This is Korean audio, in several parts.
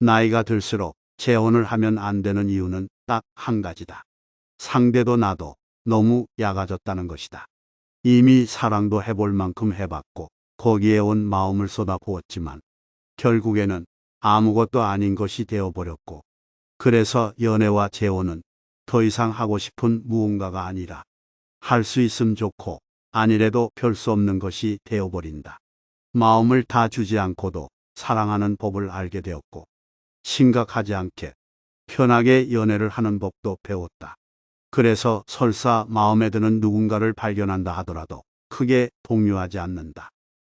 나이가 들수록 재혼을 하면 안 되는 이유는 딱 한 가지다. 상대도 나도 너무 약아졌다는 것이다. 이미 사랑도 해볼 만큼 해봤고 거기에 온 마음을 쏟아부었지만 결국에는 아무것도 아닌 것이 되어버렸고, 그래서 연애와 재혼은 더 이상 하고 싶은 무언가가 아니라 할 수 있음 좋고 아니래도 별 수 없는 것이 되어버린다. 마음을 다 주지 않고도 사랑하는 법을 알게 되었고, 심각하지 않게 편하게 연애를 하는 법도 배웠다. 그래서 설사 마음에 드는 누군가를 발견한다 하더라도 크게 동요하지 않는다.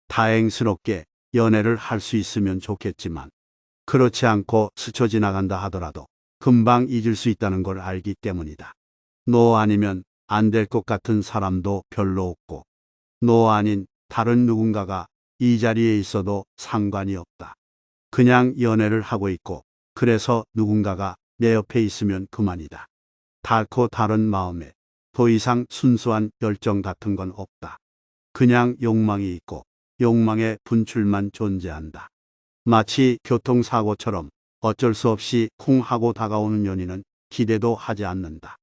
다행스럽게 연애를 할 수 있으면 좋겠지만, 그렇지 않고 스쳐 지나간다 하더라도 금방 잊을 수 있다는 걸 알기 때문이다. 너 아니면 안 될 것 같은 사람도 별로 없고, 너 아닌 다른 누군가가 이 자리에 있어도 상관이 없다. 그냥 연애를 하고 있고, 그래서 누군가가 내 옆에 있으면 그만이다. 닳고 다른 마음에 더 이상 순수한 열정 같은 건 없다. 그냥 욕망이 있고 욕망의 분출만 존재한다. 마치 교통사고처럼 어쩔 수 없이 쿵 하고 다가오는 연인은 기대도 하지 않는다.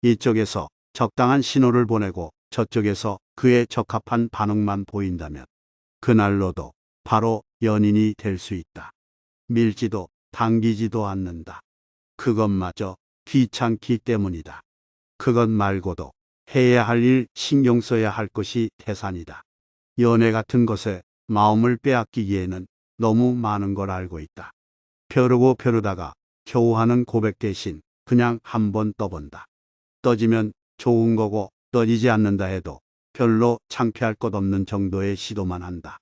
이쪽에서 적당한 신호를 보내고 저쪽에서 그에 적합한 반응만 보인다면 그날로도 바로 연인이 될 수 있다. 밀지도 당기지도 않는다. 그것마저 귀찮기 때문이다. 그것 말고도 해야 할 일, 신경 써야 할 것이 태산이다. 연애 같은 것에 마음을 빼앗기기에는 너무 많은 걸 알고 있다. 벼르고 벼르다가 겨우 하는 고백 대신 그냥 한번 떠본다. 떠지면 좋은 거고 떠지지 않는다 해도 별로 창피할 것 없는 정도의 시도만 한다.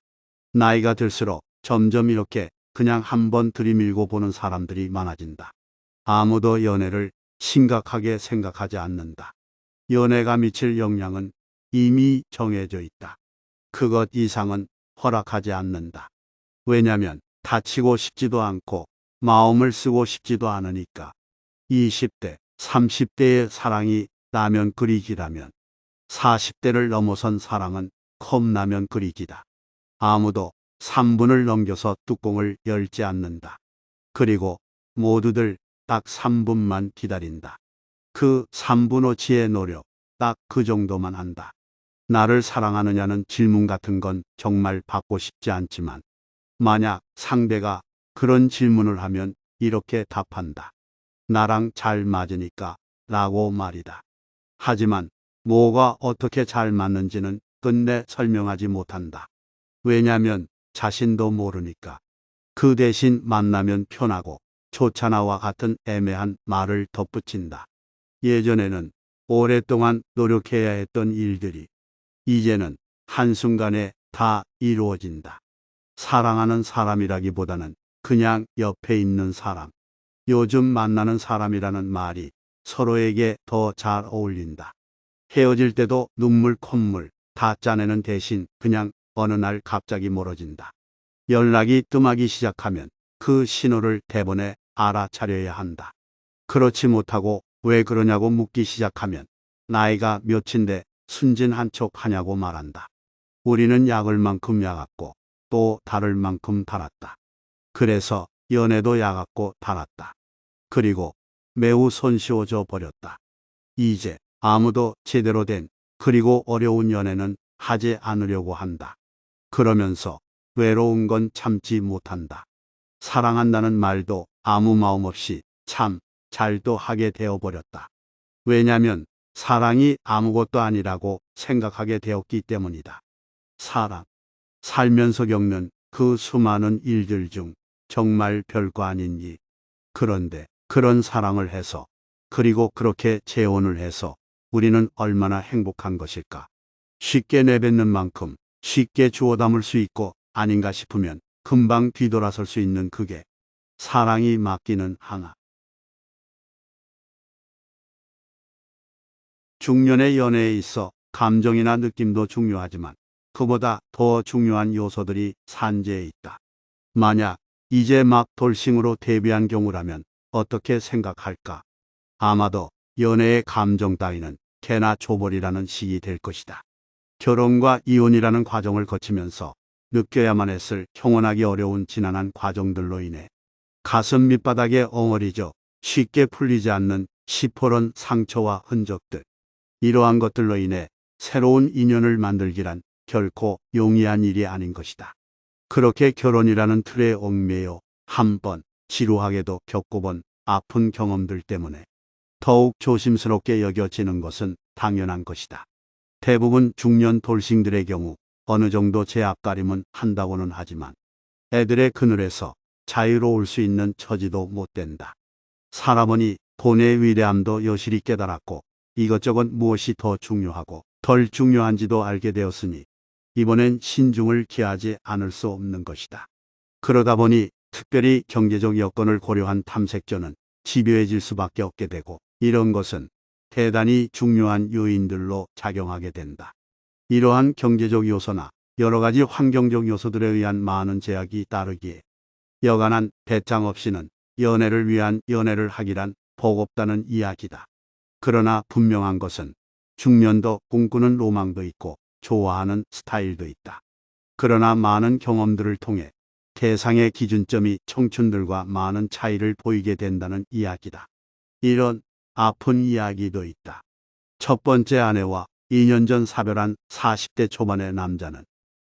나이가 들수록 점점 이렇게 그냥 한번 들이밀고 보는 사람들이 많아진다. 아무도 연애를 심각하게 생각하지 않는다. 연애가 미칠 역량은 이미 정해져 있다. 그것 이상은 허락하지 않는다. 왜냐면 다치고 싶지도 않고 마음을 쓰고 싶지도 않으니까. 20대, 30대의 사랑이 라면 끓이기라면 40대를 넘어선 사랑은 컵라면 끓이기다. 아무도 3분을 넘겨서 뚜껑을 열지 않는다. 그리고 모두들 딱 3분만 기다린다. 그 3분어치의 노력, 딱 그 정도만 한다. 나를 사랑하느냐는 질문 같은 건 정말 받고 싶지 않지만, 만약 상대가 그런 질문을 하면 이렇게 답한다. 나랑 잘 맞으니까 라고 말이다. 하지만 뭐가 어떻게 잘 맞는지는 끝내 설명하지 못한다. 왜냐면 자신도 모르니까. 그 대신 만나면 편하고 좋잖아와 같은 애매한 말을 덧붙인다. 예전에는 오랫동안 노력해야 했던 일들이 이제는 한순간에 다 이루어진다. 사랑하는 사람이라기보다는 그냥 옆에 있는 사람. 요즘 만나는 사람이라는 말이 서로에게 더 잘 어울린다. 헤어질 때도 눈물 콧물 다 짜내는 대신 그냥 어느 날 갑자기 멀어진다. 연락이 뜸하기 시작하면 그 신호를 대번에 알아차려야 한다. 그렇지 못하고 왜 그러냐고 묻기 시작하면 나이가 몇인데 순진 한 척 하냐고 말한다. 우리는 약을 만큼 약았고 또 다를 만큼 달았다. 그래서 연애도 약았고 달았다. 그리고 매우 손쉬워져 버렸다. 이제 아무도 제대로 된 그리고 어려운 연애는 하지 않으려고 한다. 그러면서 외로운 건 참지 못한다. 사랑한다는 말도 아무 마음 없이 참 잘도 하게 되어버렸다. 왜냐면 사랑이 아무것도 아니라고 생각하게 되었기 때문이다. 사랑. 살면서 겪는 그 수많은 일들 중 정말 별거 아닌 일. 그런데 그런 사랑을 해서 그리고 그렇게 재혼을 해서 우리는 얼마나 행복한 것일까. 쉽게 내뱉는 만큼 쉽게 주워 담을 수 있고 아닌가 싶으면 금방 뒤돌아설 수 있는 그게 사랑이 맡기는 하나. 중년의 연애에 있어 감정이나 느낌도 중요하지만 그보다 더 중요한 요소들이 산재해 있다. 만약 이제 막 돌싱으로 데뷔한 경우라면 어떻게 생각할까? 아마도 연애의 감정 따위는 개나 초벌이라는 식이 될 것이다. 결혼과 이혼이라는 과정을 거치면서 느껴야만 했을 형언하기 어려운 지난한 과정들로 인해 가슴 밑바닥에 엉어리져 쉽게 풀리지 않는 시퍼런 상처와 흔적들. 이러한 것들로 인해 새로운 인연을 만들기란 결코 용이한 일이 아닌 것이다. 그렇게 결혼이라는 틀에 얽매여 한 번 지루하게도 겪어본 아픈 경험들 때문에 더욱 조심스럽게 여겨지는 것은 당연한 것이다. 대부분 중년 돌싱들의 경우 어느 정도 제압가림은 한다고는 하지만 애들의 그늘에서 자유로울 수 있는 처지도 못 된다. 사람은 돈의 위대함도 여실히 깨달았고 이것저것 무엇이 더 중요하고 덜 중요한지도 알게 되었으니 이번엔 신중을 기하지 않을 수 없는 것이다. 그러다 보니 특별히 경제적 여건을 고려한 탐색전은 집요해질 수밖에 없게 되고 이런 것은 대단히 중요한 요인들로 작용하게 된다. 이러한 경제적 요소나 여러 가지 환경적 요소들에 의한 많은 제약이 따르기에 여간한 배짱 없이는 연애를 위한 연애를 하기란 버겁다는 이야기다. 그러나 분명한 것은 중년도 꿈꾸는 로망도 있고 좋아하는 스타일도 있다. 그러나 많은 경험들을 통해 대상의 기준점이 청춘들과 많은 차이를 보이게 된다는 이야기다. 이런 아픈 이야기도 있다. 첫 번째 아내와 2년 전 사별한 40대 초반의 남자는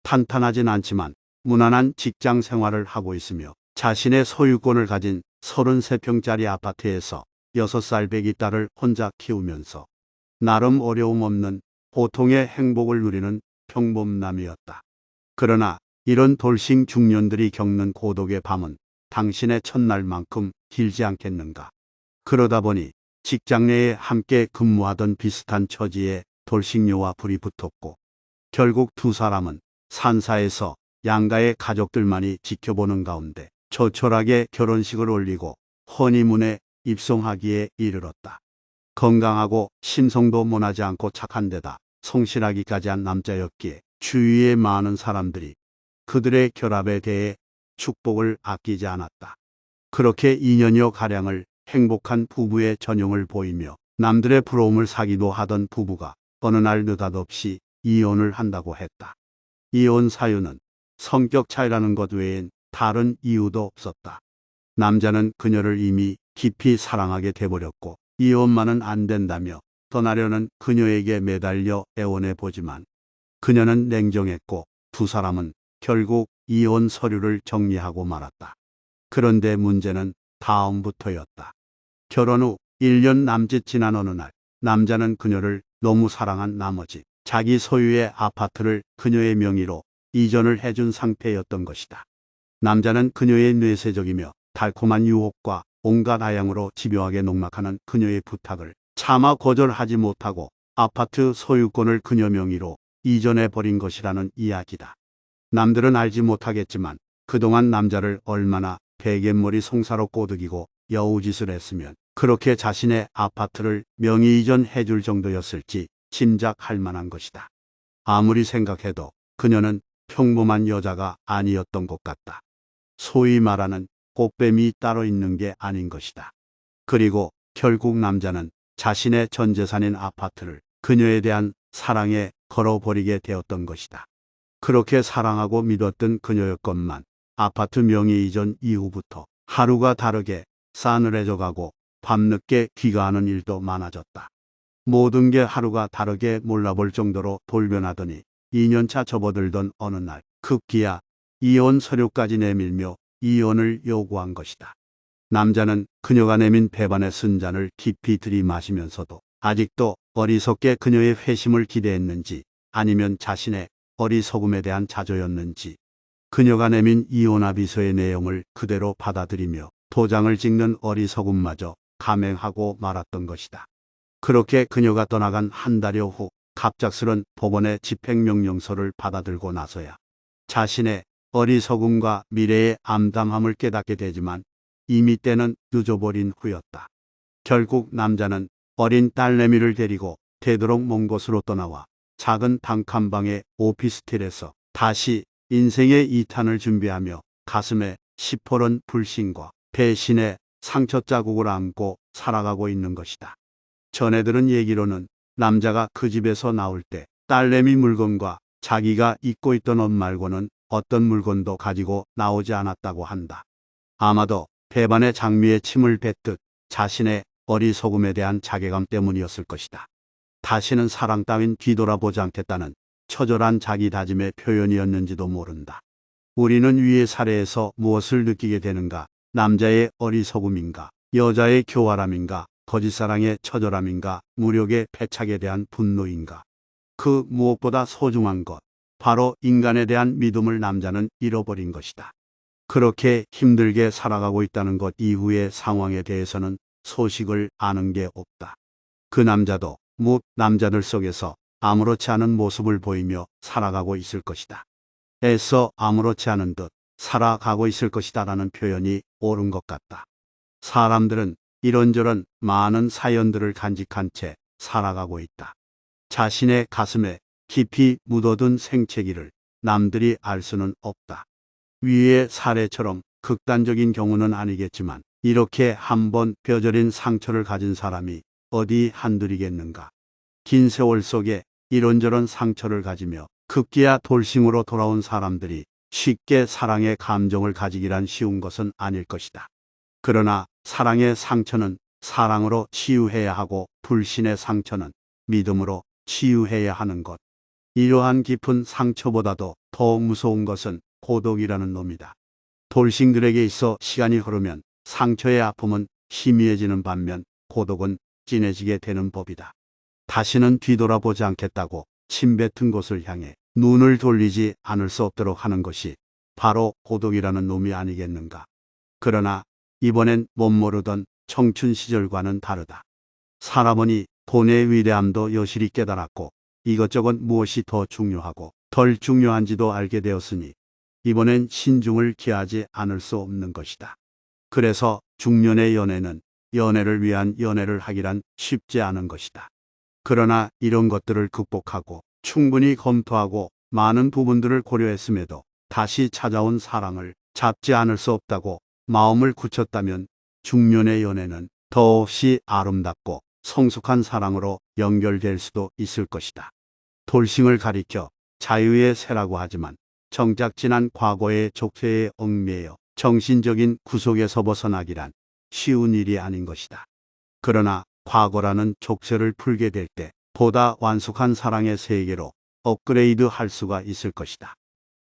탄탄하진 않지만 무난한 직장 생활을 하고 있으며 자신의 소유권을 가진 33평짜리 아파트에서 6살 배기 딸을 혼자 키우면서 나름 어려움 없는 보통의 행복을 누리는 평범남이었다. 그러나 이런 돌싱 중년들이 겪는 고독의 밤은 당신의 첫날만큼 길지 않겠는가. 그러다 보니 직장 내에 함께 근무하던 비슷한 처지의 돌싱녀와 불이 붙었고 결국 두 사람은 산사에서 양가의 가족들만이 지켜보는 가운데 조촐하게 결혼식을 올리고 허니문에 입성하기에 이르렀다. 건강하고 심성도 모나지 않고 착한 데다 성실하기까지 한 남자였기에 주위의 많은 사람들이 그들의 결합에 대해 축복을 아끼지 않았다. 그렇게 2년여 가량을 행복한 부부의 전형을 보이며 남들의 부러움을 사기도 하던 부부가 어느 날 느닷없이 이혼을 한다고 했다. 이혼 사유는 성격 차이라는 것 외엔 다른 이유도 없었다. 남자는 그녀를 이미 깊이 사랑하게 돼버렸고 이혼만은 안 된다며 떠나려는 그녀에게 매달려 애원해 보지만 그녀는 냉정했고 두 사람은 결국 이혼 서류를 정리하고 말았다. 그런데 문제는 다음부터였다. 결혼 후 1년 남짓 지난 어느 날 남자는 그녀를 너무 사랑한 나머지 자기 소유의 아파트를 그녀의 명의로 이전을 해준 상태였던 것이다. 남자는 그녀의 뇌세적이며 달콤한 유혹과 온갖 아양으로 집요하게 농락하는 그녀의 부탁을 차마 거절하지 못하고 아파트 소유권을 그녀 명의로 이전해 버린 것이라는 이야기다. 남들은 알지 못하겠지만 그동안 남자를 얼마나 베갯머리 송사로 꼬드기고 여우짓을 했으면 그렇게 자신의 아파트를 명의 이전해 줄 정도였을지 짐작할 만한 것이다. 아무리 생각해도 그녀는 평범한 여자가 아니었던 것 같다. 소위 말하는 꽃뱀이 따로 있는 게 아닌 것이다. 그리고 결국 남자는 자신의 전 재산인 아파트를 그녀에 대한 사랑에 걸어버리게 되었던 것이다. 그렇게 사랑하고 믿었던 그녀였건만 아파트 명의 이전 이후부터 하루가 다르게 싸늘해져가고 밤늦게 귀가하는 일도 많아졌다. 모든 게 하루가 다르게 몰라볼 정도로 돌변하더니 2년차 접어들던 어느 날 급기야 이혼 서류까지 내밀며 이혼을 요구한 것이다. 남자는 그녀가 내민 배반의 쓴잔을 깊이 들이마시면서도 아직도 어리석게 그녀의 회심을 기대했는지 아니면 자신의 어리석음에 대한 자조였는지 그녀가 내민 이혼합의서의 내용을 그대로 받아들이며 도장을 찍는 어리석음마저 감행하고 말았던 것이다. 그렇게 그녀가 떠나간 한 달여 후 갑작스런 법원의 집행명령서를 받아들고 나서야 자신의 어리석음과 미래의 암담함을 깨닫게 되지만 이미 때는 늦어버린 후였다. 결국 남자는 어린 딸내미를 데리고 되도록 먼 곳으로 떠나와 작은 단칸방의 오피스텔에서 다시 인생의 2탄을 준비하며 가슴에 시퍼런 불신과 배신의 상처 자국을 안고 살아가고 있는 것이다. 전해 들은 얘기로는 남자가 그 집에서 나올 때 딸내미 물건과 자기가 입고 있던 옷 말고는 어떤 물건도 가지고 나오지 않았다고 한다. 아마도 배반의 장미에 침을 뱉듯 자신의 어리석음에 대한 자괴감 때문이었을 것이다. 다시는 사랑 따윈 뒤돌아보지 않겠다는 처절한 자기 다짐의 표현이었는지도 모른다. 우리는 위의 사례에서 무엇을 느끼게 되는가? 남자의 어리석음인가? 여자의 교활함인가? 거짓사랑의 처절함인가? 무력의 패착에 대한 분노인가? 그 무엇보다 소중한 것, 바로 인간에 대한 믿음을 남자는 잃어버린 것이다. 그렇게 힘들게 살아가고 있다는 것 이후의 상황에 대해서는 소식을 아는 게 없다. 그 남자도 남자들 속에서 아무렇지 않은 모습을 보이며 살아가고 있을 것이다. 애써 아무렇지 않은 듯 살아가고 있을 것이다 라는 표현이 옳은 것 같다. 사람들은 이런저런 많은 사연들을 간직한 채 살아가고 있다. 자신의 가슴에 깊이 묻어둔 생채기를 남들이 알 수는 없다. 위의 사례처럼 극단적인 경우는 아니겠지만 이렇게 한번 뼈저린 상처를 가진 사람이 어디 한둘이겠는가. 긴 세월 속에 이런저런 상처를 가지며 급기야 돌싱으로 돌아온 사람들이 쉽게 사랑의 감정을 가지기란 쉬운 것은 아닐 것이다. 그러나 사랑의 상처는 사랑으로 치유해야 하고 불신의 상처는 믿음으로 치유해야 하는 것. 이러한 깊은 상처보다도 더 무서운 것은 고독이라는 놈이다. 돌싱들에게 있어 시간이 흐르면 상처의 아픔은 희미해지는 반면 고독은 진해지게 되는 법이다. 다시는 뒤돌아보지 않겠다고 침뱉은 곳을 향해 눈을 돌리지 않을 수 없도록 하는 것이 바로 고독이라는 놈이 아니겠는가. 그러나 이번엔 못 모르던 청춘 시절과는 다르다. 사람은 돈의 위대함도 여실히 깨달았고 이것저것 무엇이 더 중요하고 덜 중요한지도 알게 되었으니 이번엔 신중을 기하지 않을 수 없는 것이다. 그래서 중년의 연애는 연애를 위한 연애를 하기란 쉽지 않은 것이다. 그러나 이런 것들을 극복하고 충분히 검토하고 많은 부분들을 고려했음에도 다시 찾아온 사랑을 잡지 않을 수 없다고 마음을 굳혔다면 중년의 연애는 더없이 아름답고 성숙한 사랑으로 연결될 수도 있을 것이다. 돌싱을 가리켜 자유의 새라고 하지만 정작 지난 과거의 족쇄에 얽매여 정신적인 구속에서 벗어나기란 쉬운 일이 아닌 것이다. 그러나 과거라는 족쇄를 풀게 될 때 보다 완숙한 사랑의 세계로 업그레이드 할 수가 있을 것이다.